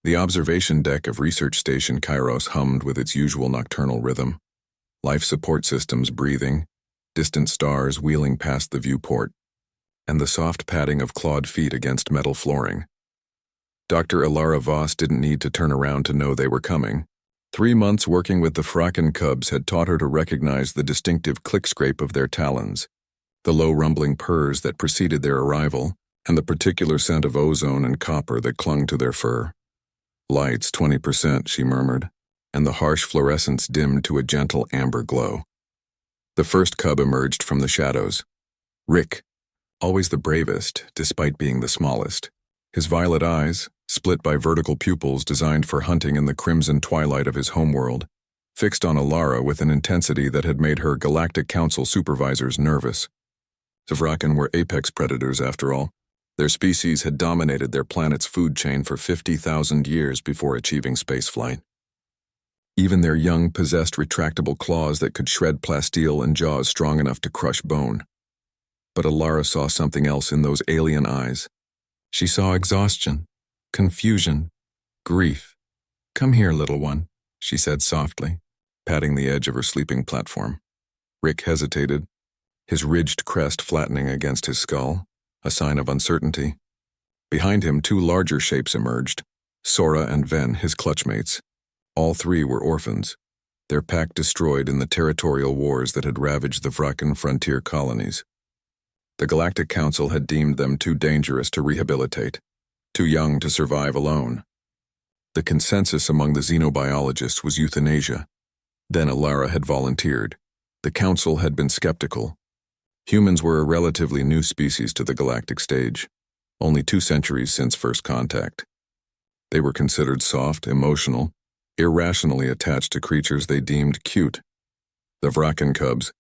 The observation deck of Research Station Kairos hummed with its usual nocturnal rhythm, life support systems breathing, distant stars wheeling past the viewport, and the soft padding of clawed feet against metal flooring. Dr. Ilara Voss didn't need to turn around to know they were coming. 3 months working with the Fracken cubs had taught her to recognize the distinctive click-scrape of their talons, the low rumbling purrs that preceded their arrival, and the particular scent of ozone and copper that clung to their fur. "Lights 20%, she murmured, and the harsh fluorescence dimmed to a gentle amber glow. The first cub emerged from the shadows. Rick, always the bravest, despite being the smallest. His violet eyes, split by vertical pupils designed for hunting in the crimson twilight of his homeworld, fixed on Ilara with an intensity that had made her Galactic Council supervisors nervous. The Vraken were apex predators, after all. Their species had dominated their planet's food chain for 50,000 years before achieving spaceflight. Even their young possessed retractable claws that could shred plasteel and jaws strong enough to crush bone. But Ilara saw something else in those alien eyes. She saw exhaustion, confusion, grief. "Come here, little one," she said softly, patting the edge of her sleeping platform. Rick hesitated, his ridged crest flattening against his skull, a sign of uncertainty. Behind him, 2 larger shapes emerged, Sora and Ven, his clutchmates. All 3 were orphans, their pack destroyed in the territorial wars that had ravaged the Vraken frontier colonies. The Galactic Council had deemed them too dangerous to rehabilitate, too young to survive alone. The consensus among the xenobiologists was euthanasia. Then Ilara had volunteered. The Council had been skeptical. Humans were a relatively new species to the galactic stage, only 2 centuries since first contact. They were considered soft, emotional, irrationally attached to creatures they deemed cute. The Vraken cubs,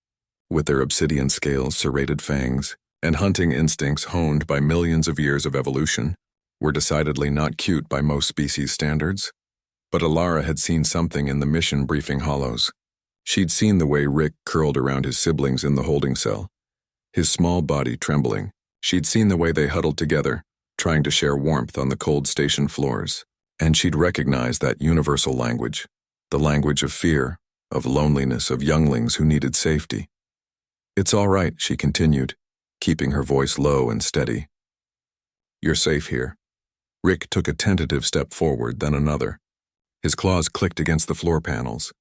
with their obsidian scales, serrated fangs, and hunting instincts honed by millions of years of evolution, were decidedly not cute by most species standards. But Ilara had seen something in the mission briefing hollows. She'd seen the way Rick curled around his siblings in the holding cell, his small body trembling. She'd seen the way they huddled together, trying to share warmth on the cold station floors. And she'd recognized that universal language, the language of fear, of loneliness, of younglings who needed safety. "It's all right," she continued, keeping her voice low and steady. "You're safe here." Rick took a tentative step forward, then another. His claws clicked against the floor panels.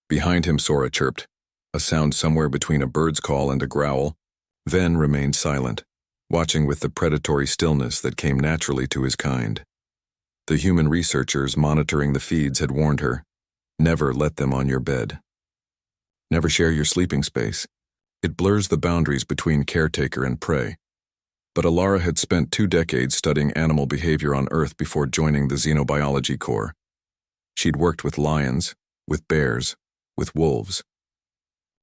Behind him, Sora chirped, a sound somewhere between a bird's call and a growl, then remained silent, watching with the predatory stillness that came naturally to his kind. The human researchers monitoring the feeds had warned her, "Never let them on your bed. Never share your sleeping space. It blurs the boundaries between caretaker and prey." But Ilara had spent 2 decades studying animal behavior on Earth before joining the Xenobiology Corps. She'd worked with lions, with bears, with wolves.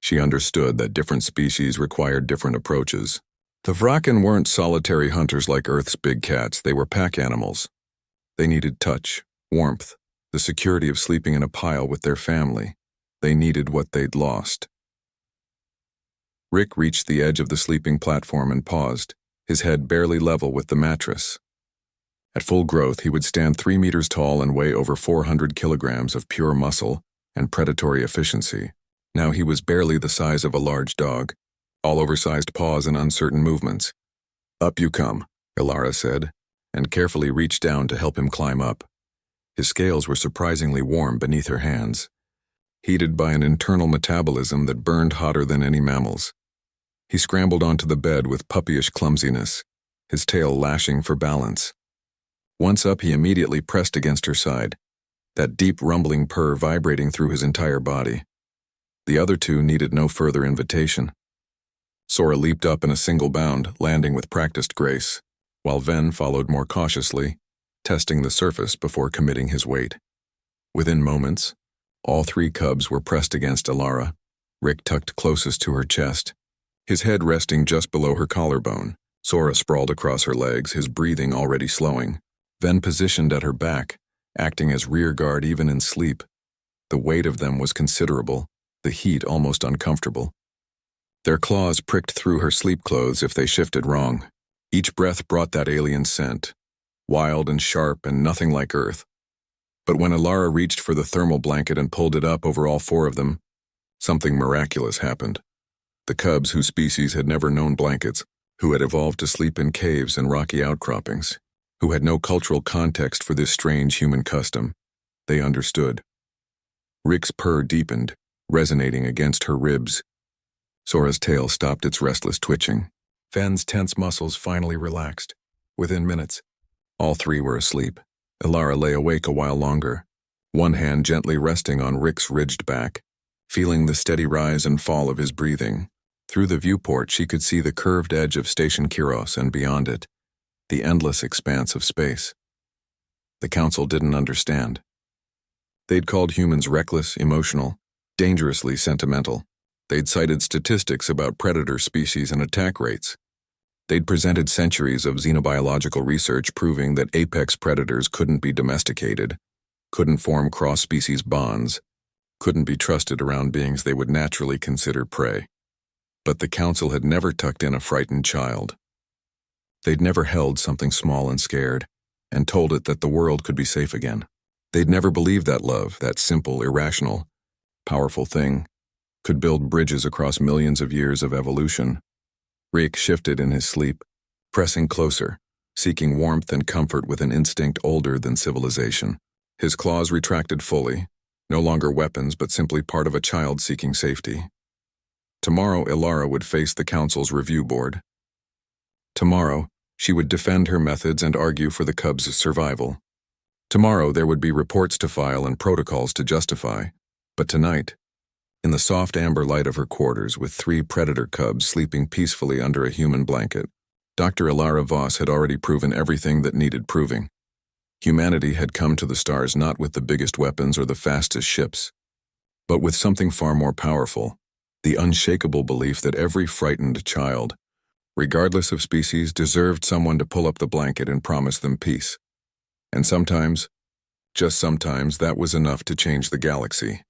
She understood that different species required different approaches. The Vraken weren't solitary hunters like Earth's big cats. They were pack animals. They needed touch, warmth, the security of sleeping in a pile with their family. They needed what they'd lost. Rick reached the edge of the sleeping platform and paused, his head barely level with the mattress. At full growth, he would stand 3 meters tall and weigh over 400 kilograms of pure muscle and predatory efficiency. Now he was barely the size of a large dog, all oversized paws and uncertain movements. "Up you come," Ilara said, and carefully reached down to help him climb up. His scales were surprisingly warm beneath her hands, heated by an internal metabolism that burned hotter than any mammal's. He scrambled onto the bed with puppyish clumsiness, his tail lashing for balance. Once up, he immediately pressed against her side, that deep rumbling purr vibrating through his entire body. The other 2 needed no further invitation. Sora leaped up in a single bound, landing with practiced grace, while Ven followed more cautiously, testing the surface before committing his weight. Within moments, all 3 cubs were pressed against Ilara, Rick tucked closest to her chest, his head resting just below her collarbone. Sora sprawled across her legs, his breathing already slowing. Ven positioned at her back, acting as rear guard even in sleep. The weight of them was considerable, the heat almost uncomfortable. Their claws pricked through her sleep clothes if they shifted wrong. Each breath brought that alien scent, wild and sharp and nothing like Earth. But when Alara reached for the thermal blanket and pulled it up over all four of them, something miraculous happened. The cubs, whose species had never known blankets, who had evolved to sleep in caves and rocky outcroppings, who had no cultural context for this strange human custom, they understood. Rick's purr deepened, resonating against her ribs. Sora's tail stopped its restless twitching. Fenn's tense muscles finally relaxed. Within minutes, all three were asleep. Alara lay awake a while longer, one hand gently resting on Rick's ridged back, feeling the steady rise and fall of his breathing. Through the viewport, she could see the curved edge of Station Kiros and beyond it, the endless expanse of space. The Council didn't understand. They'd called humans reckless, emotional, dangerously sentimental. They'd cited statistics about predator species and attack rates. They'd presented centuries of xenobiological research proving that apex predators couldn't be domesticated, couldn't form cross-species bonds, couldn't be trusted around beings they would naturally consider prey. But the Council had never tucked in a frightened child. They'd never held something small and scared, and told it that the world could be safe again. They'd never believed that love, that simple, irrational, powerful thing, could build bridges across millions of years of evolution. Rick shifted in his sleep, pressing closer, seeking warmth and comfort with an instinct older than civilization. His claws retracted fully, no longer weapons but simply part of a child seeking safety. Tomorrow, Alara would face the Council's review board. Tomorrow, she would defend her methods and argue for the cubs' survival. Tomorrow, there would be reports to file and protocols to justify. But tonight, in the soft amber light of her quarters with 3 predator cubs sleeping peacefully under a human blanket, Dr. Alara Voss had already proven everything that needed proving. Humanity had come to the stars not with the biggest weapons or the fastest ships, but with something far more powerful, the unshakable belief that every frightened child, regardless of species, deserved someone to pull up the blanket and promise them peace. And sometimes, just sometimes, that was enough to change the galaxy.